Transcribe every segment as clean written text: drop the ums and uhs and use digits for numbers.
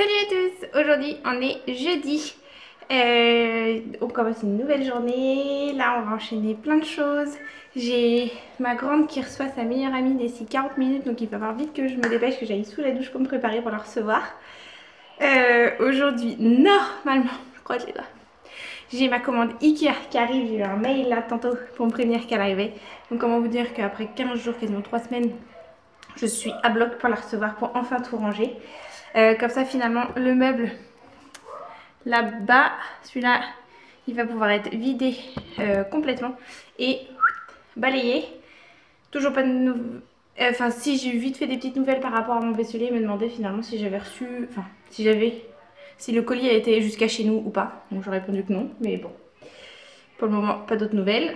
Salut à tous, aujourd'hui on est jeudi, on commence une nouvelle journée, là on va enchaîner plein de choses. J'ai ma grande qui reçoit sa meilleure amie d'ici 40 minutes, donc il va falloir vite que je me dépêche, que j'aille sous la douche pour me préparer pour la recevoir. Aujourd'hui, normalement, je crois que les doigts, j'ai ma commande Ikea qui arrive, j'ai eu un mail là tantôt pour me prévenir qu'elle arrivait. Donc comment vous dire qu'après 15 jours, quasiment 3 semaines, je suis à bloc pour la recevoir, pour enfin tout ranger. Comme ça finalement le meuble là-bas, celui-là, il va pouvoir être vidé complètement et balayé. Toujours pas de nouvelles. Enfin si, j'ai vite fait des petites nouvelles par rapport à mon vaisselier. Il me demandait finalement si j'avais reçu, enfin si le colis a été jusqu'à chez nous ou pas. Donc j'ai répondu que non, mais bon, pour le moment pas d'autres nouvelles.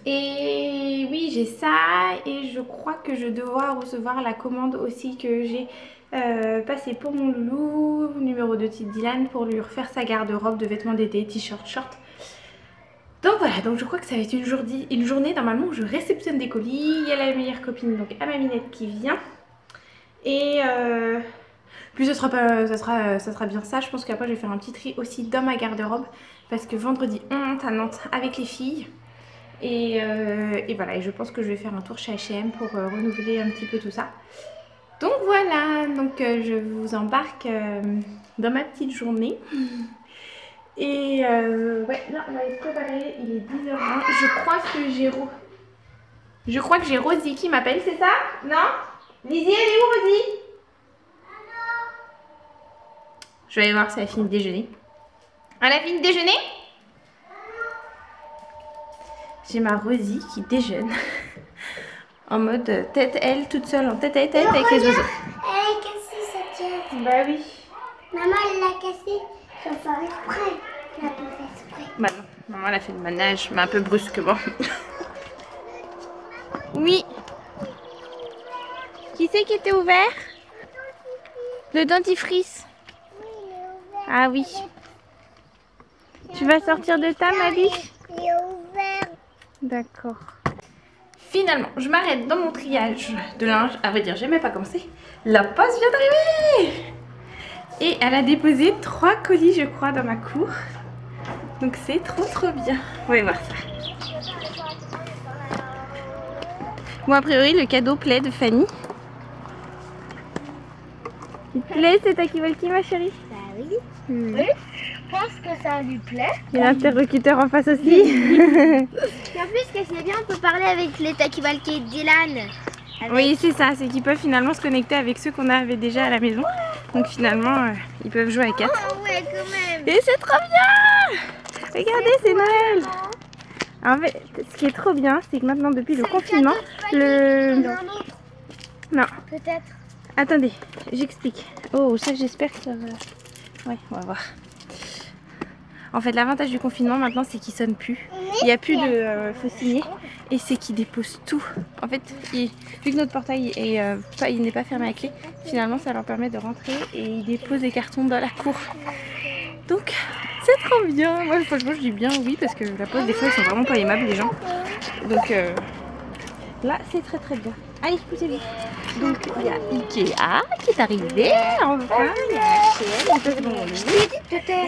Et oui, j'ai ça, et je crois que je dois recevoir la commande aussi que j'ai passée pour mon loulou, numéro 2 de Dylan, pour lui refaire sa garde-robe de vêtements d'été, t-shirt, short. Donc voilà, donc je crois que ça va être une journée normalement où je réceptionne des colis. Il y a la meilleure copine, donc à ma minette, qui vient. Et puis ça sera bien ça. Je pense qu'après je vais faire un petit tri aussi dans ma garde-robe, parce que vendredi on monte à Nantes avec les filles. Et voilà, et je pense que je vais faire un tour chez H&M pour renouveler un petit peu tout ça. Donc voilà, donc je vous embarque dans ma petite journée. Et ouais, là on va aller se préparer, il est 10h20. Je crois que j'ai Rosie qui m'appelle, c'est ça? Non? Lizzie, elle est où, Rosie? Je vais aller voir si elle a fini de déjeuner. Elle a fini de déjeuner? J'ai ma Rosie qui déjeune en mode tête, elle toute seule en tête à tête avec les oiseaux. Elle a cassé cette chaise. Bah oui. Maman, elle l'a cassée sans faire exprès. Elle a pas fait exprès. Bah non, maman elle a fait le manège, mais un peu brusquement. Oui. Qui c'est qui était ouvert? Le dentifrice. Oui, il est ouvert. Ah oui. Tu vas sortir de ta ma biche? Il est ouvert. D'accord. Finalement, je m'arrête dans mon triage de linge. À vrai dire, j'ai même pas commencé. La poste vient d'arriver. Et elle a déposé 3 colis, je crois, dans ma cour. Donc c'est trop bien. On va voir ça. Bon, a priori, le cadeau plaît de Fanny. Il te plaît, c'est Taki-Walkie, ma chérie? Bah oui. Oui. Je pense que ça lui plaît. Et l'interlocuteur en face aussi. Et en plus, ce que c'est bien, on peut parler avec les Taki-Walkie et Dylan. Oui, c'est ça, c'est qu'ils peuvent finalement se connecter avec ceux qu'on avait déjà à la maison. Donc finalement, ils peuvent jouer à 4. Oh ouais, quand même. Et c'est trop bien! Regardez, c'est Noël! En fait, ce qui est trop bien, c'est que maintenant, depuis le confinement, Non, Peut-être. attendez, j'explique. Oh, ça, j'espère que ça va... Ouais, on va voir. En fait, l'avantage du confinement maintenant, c'est qu'il sonne plus. Il n'y a plus de faut signer. Et c'est qu'il dépose tout. En fait, vu que notre portail il n'est pas fermé à clé, finalement, ça leur permet de rentrer et ils déposent des cartons dans la cour. Donc, c'est trop bien. Moi, franchement, je dis bien oui, parce que la poste, des fois, ils sont vraiment pas aimables, les gens. Donc, là, c'est très bien. Allez, poussez-vous. Donc, il y a Ikea qui est arrivé. Enfin, il y a H&M. Je t'ai dit de te taire.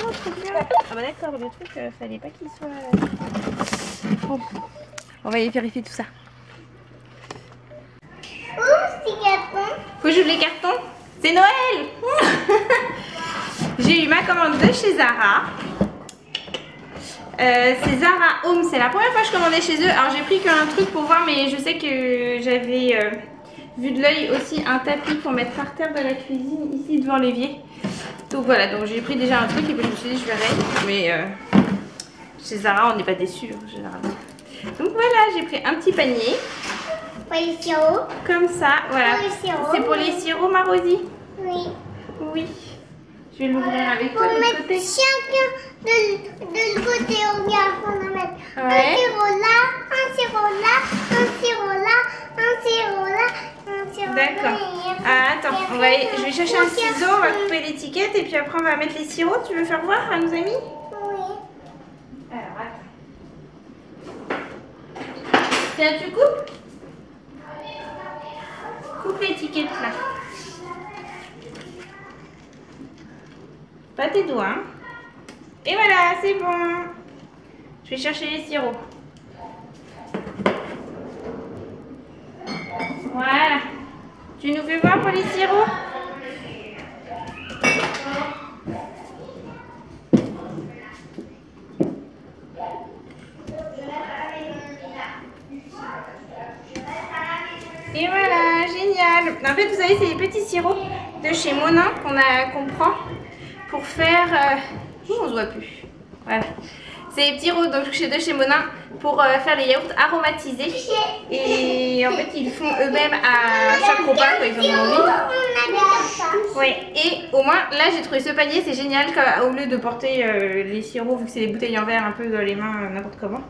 Oh, trop bien. Ah bah d'accord, le truc, fallait pas qu'il soit... Bon, on va aller vérifier tout ça. Ouh, petit carton. Faut que j'ouvre les cartons. C'est Noël. J'ai eu ma commande de chez Zara. C'est Zara Home, c'est la première fois que je commandais chez eux. Alors j'ai pris qu'un truc pour voir, mais je sais que j'avais vu de l'œil aussi un tapis pour mettre par terre dans la cuisine, ici devant l'évier. Donc voilà, donc j'ai pris déjà un truc et puis je me suis dit je verrai. Mais chez Zara on n'est pas déçus généralement. Donc voilà, j'ai pris un petit panier. Pour les sirops. Comme ça, voilà. Pour les sirops. C'est pour les sirops, ma Rosie? Oui. Oui. Je vais l'ouvrir avec Pour toi de mettre côté. chacun de côté, regarde, on va mettre Ouais. un sirop là, un sirop là, un sirop là, un sirop là, un sirop là. D'accord. Ah, attends, je vais chercher un ciseau, on va couper l'étiquette et puis après on va mettre les sirops. Tu veux faire voir à nos amis? Oui. Alors, attends. Tiens, tu coupes? Coupe l'étiquette là. Pas tes doigts. Hein. Et voilà, c'est bon. Je vais chercher les sirops. Voilà. Tu nous fais voir pour les sirops? Et voilà, génial. En fait, vous savez, c'est les petits sirops de chez Monin qu'on prend pour faire... on se voit plus. Voilà. C'est les petits sirops de chez Monin pour faire les yaourts aromatisés. Et en fait, ils le font eux-mêmes à chaque repas quand ils en ont envie. Ouais. Et au moins, là, j'ai trouvé ce panier, c'est génial. Au lieu de porter les sirops, vu que c'est des bouteilles en verre un peu dans les mains, n'importe comment.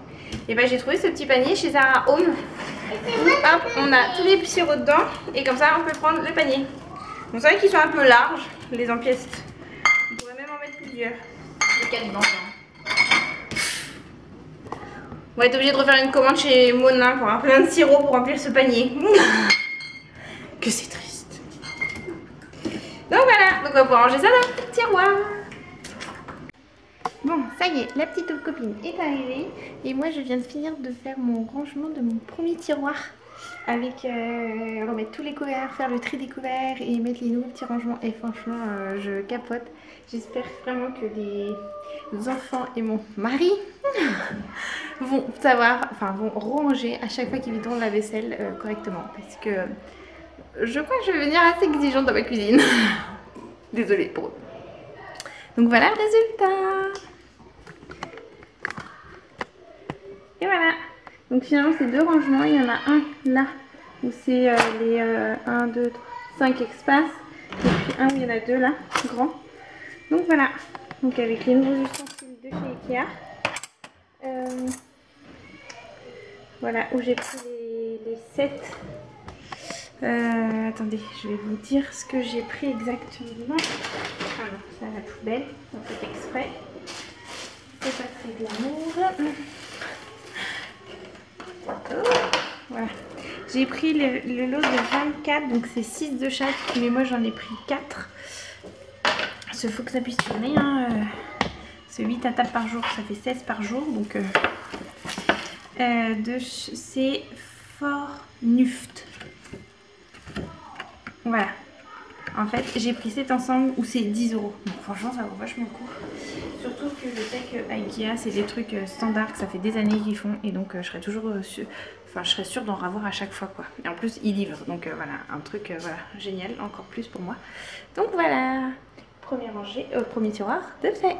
Et ben, j'ai trouvé ce petit panier chez Zara Home. Hop, on a tous les sirops dedans et comme ça on peut prendre le panier. Bon, c'est vrai qu'ils sont un peu larges, les empièces. On pourrait même en mettre plusieurs. Les 4 dedans. On va être obligé de refaire une commande chez Monin pour avoir plein de sirop pour remplir ce panier. Que c'est triste. Donc voilà, donc on va pouvoir ranger ça dans le tiroir. Bon, ça y est, la petite copine est arrivée et moi je viens de finir de faire mon rangement de mon premier tiroir avec remettre tous les couverts, faire le tri des couverts et mettre les nouveaux petits rangements et franchement je capote. J'espère vraiment que les enfants et mon mari vont savoir, enfin vont ranger à chaque fois qu'ils vident la vaisselle correctement parce que je crois que je vais devenir assez exigeante dans ma cuisine. Désolée pour eux. Donc voilà le résultat. Et voilà. Donc finalement c'est 2 rangements. Il y en a un là où c'est les 1, 2, 3, 5 espaces. Et puis un où il y en a 2 là, grands. Donc voilà. Donc avec les nouveaux ustensiles de chez Ikea. Voilà où j'ai pris les 7. Attendez, je vais vous dire ce que j'ai pris exactement. Ah non, c'est à la poubelle, on fait exprès. C'est pas très glamour. Oh, voilà. J'ai pris le lot de 24, donc c'est 6 de chaque, mais moi j'en ai pris 4. Il faut que ça puisse tourner. Hein. C'est 8 à table par jour, ça fait 16 par jour. Donc c'est Fort Nuft. Voilà. En fait, j'ai pris cet ensemble où c'est 10 €. Donc franchement, ça vaut vachement le coup. Surtout que je sais que Ikea, c'est des trucs standards que ça fait des années qu'ils font. Et donc, je serais toujours je serais sûre d'en avoir à chaque fois, quoi. Et en plus, ils livrent. Donc voilà, un truc voilà, génial, encore plus pour moi. Donc voilà, premier rangé, premier tiroir de fait.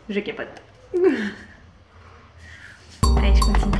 Je capote. Allez, je continue.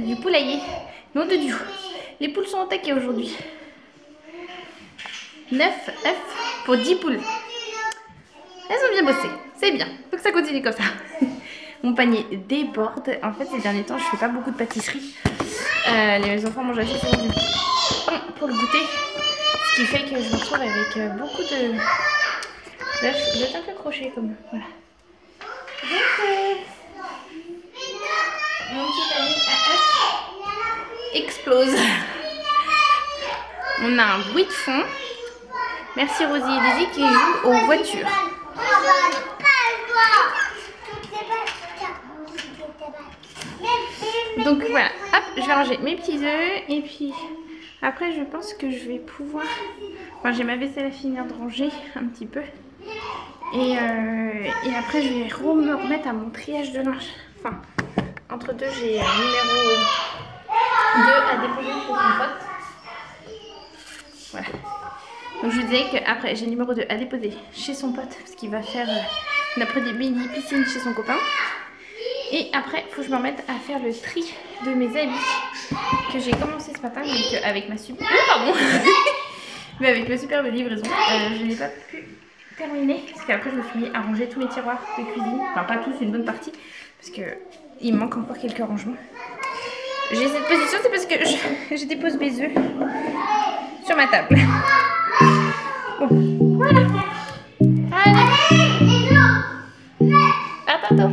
Du poulailler. Nom de Dieu. Les poules sont au taquet aujourd'hui. 9 œufs pour 10 poules. Elles ont bien bossé. C'est bien. Faut que ça continue comme ça. Mon panier déborde. En fait, ces derniers temps, je fais pas beaucoup de pâtisserie. Les enfants mangent assez souvent du pain pour le goûter. Ce qui fait que je me retrouve avec beaucoup de d'œufs. Vous êtes un peu crochés comme voilà. Donc, mon petit panier à œufs explose. On a un bruit de fond. Merci Rosie et Daisy qui jouent aux voitures. Donc voilà, hop, je vais ranger mes petits œufs et puis après je pense que je vais pouvoir... Enfin j'ai ma vaisselle à finir de ranger un petit peu. Et après je vais me remettre à mon triage de linge. Enfin, entre deux j'ai un numéro 2 à déposer pour mon pote. Voilà. Donc je vous disais qu'après j'ai le numéro 2 à déposer chez son pote parce qu'il va faire une après-midi piscine chez son copain. Et après, il faut que je me remette à faire le tri de mes habits que j'ai commencé ce matin donc, avec ma super... Mais avec ma superbe livraison. Je n'ai pas pu terminer parce qu'après je me suis mis à ranger tous mes tiroirs de cuisine. Enfin pas tous, une bonne partie. Parce que il me manque encore quelques rangements. J'ai cette position, c'est parce que je dépose mes œufs sur ma table. Bon, voilà. Allez. À tantôt.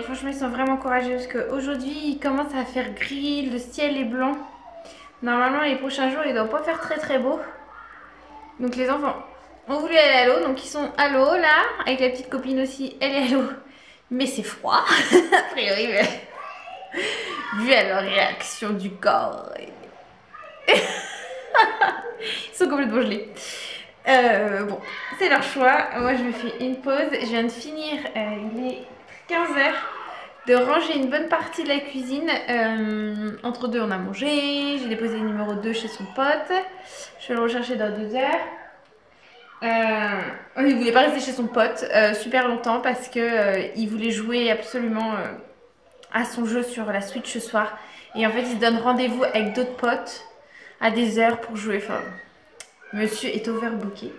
Franchement ils sont vraiment courageux parce qu'aujourd'hui il commence à faire gris, le ciel est blanc. Normalement les prochains jours il ne doit pas faire très beau. Donc les enfants ont voulu aller à l'eau, donc ils sont à l'eau là, avec la petite copine aussi, elle est à l'eau. Mais c'est froid, a priori, mais... vu à leur réaction du corps. Ils sont complètement gelés. Bon, c'est leur choix. Moi je me fais une pause. Je viens de finir, il est 15h, de ranger une bonne partie de la cuisine. Entre deux on a mangé, j'ai déposé le numéro 2 chez son pote. Je vais le rechercher dans 2 heures. Il voulait pas rester chez son pote super longtemps parce que il voulait jouer absolument à son jeu sur la Switch ce soir. Et en fait il se donne rendez-vous avec d'autres potes à des heures pour jouer. Enfin, monsieur est overbooké.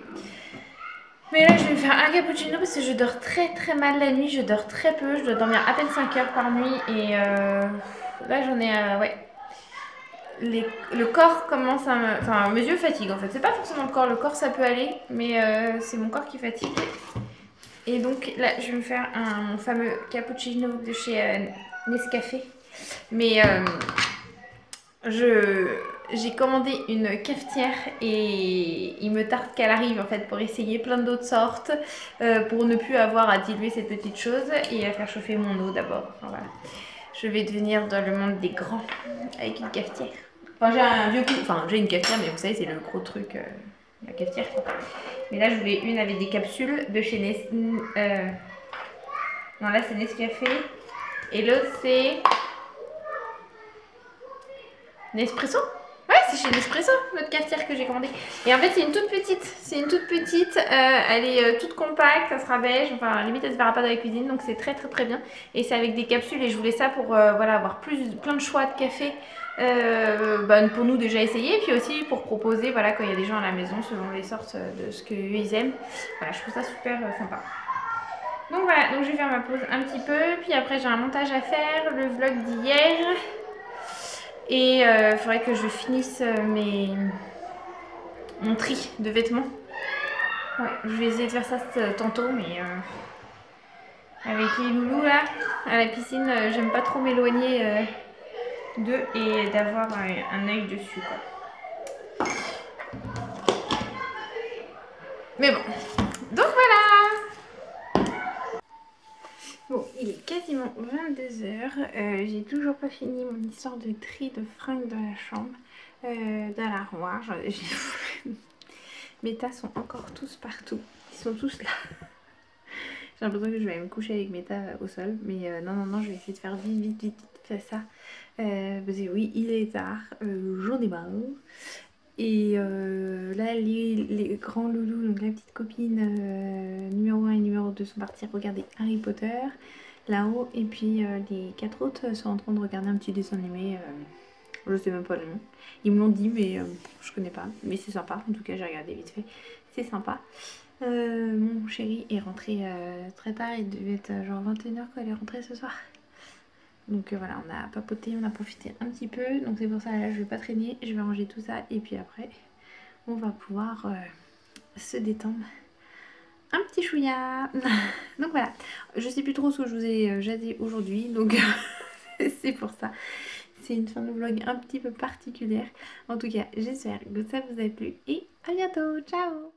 Mais là je vais me faire un cappuccino parce que je dors très mal la nuit. Je dors très peu, je dois dormir à peine 5 heures par nuit. Et là j'en ai ouais. Le corps commence à me... Enfin, mes yeux fatiguent en fait. C'est pas forcément le corps ça peut aller, mais c'est mon corps qui fatigue. Et donc là, je vais me faire mon fameux cappuccino de chez Nescafé. Mais j'ai commandé une cafetière et il me tarde qu'elle arrive en fait pour essayer plein d'autres sortes, pour ne plus avoir à diluer cette petite chose et à faire chauffer mon eau d'abord. Enfin, voilà. Je vais devenir dans le monde des grands avec une cafetière. Enfin j'ai un vieux coup, enfin j'ai une cafetière mais vous savez c'est le gros truc, la cafetière. Mais là je voulais une avec des capsules de chez non là c'est Nescafé et l'autre c'est Nespresso. Ouais, c'est chez Nespresso, notre cafetière que j'ai commandée. Et en fait, c'est une toute petite. C'est une toute petite. Elle est toute compacte, ça sera beige. Enfin, limite, elle se verra pas dans la cuisine. Donc, c'est très très très bien. Et c'est avec des capsules. Et je voulais ça pour voilà, avoir plein de choix de café. Pour nous déjà essayer. Et puis aussi pour proposer, voilà, quand il y a des gens à la maison, selon les sortes de ce qu'ils aiment. Voilà, je trouve ça super sympa. Donc voilà, donc je vais faire ma pause un petit peu. Puis après, j'ai un montage à faire. Le vlog d'hier. Et il faudrait que je finisse mon tri de vêtements. Ouais, je vais essayer de faire ça tantôt, mais avec les loulous là, à la piscine, j'aime pas trop m'éloigner d'eux et d'avoir un œil dessus quoi. Mais bon, donc voilà. Bon, il est quasiment 22h. J'ai toujours pas fini mon histoire de tri de fringues dans la chambre, dans l'armoire. Mes tas sont encore tous partout. Ils sont tous là. J'ai l'impression que je vais me coucher avec mes tas au sol. Mais non, je vais essayer de faire vite faire ça. Parce que oui, il est tard. J'en ai marre. Et là, les grands loulous, donc la petite copine numéro 1 et numéro 2 sont partis regarder Harry Potter là-haut. Et puis les 4 autres sont en train de regarder un petit dessin animé. Je sais même pas le nom. Ils me l'ont dit, mais je connais pas. Mais c'est sympa. En tout cas, j'ai regardé vite fait. C'est sympa. Mon chéri est rentré très tard. Il devait être genre 21h quand il est rentré ce soir. Donc voilà, on a papoté, on a profité un petit peu. Donc c'est pour ça, là, je vais pas traîner. Je vais ranger tout ça. Et puis après, on va pouvoir se détendre un petit chouïa. Donc voilà. Je sais plus trop ce que je vous ai jasé aujourd'hui. Donc c'est pour ça. C'est une fin de vlog un petit peu particulière. En tout cas, j'espère que ça vous a plu et à bientôt. Ciao!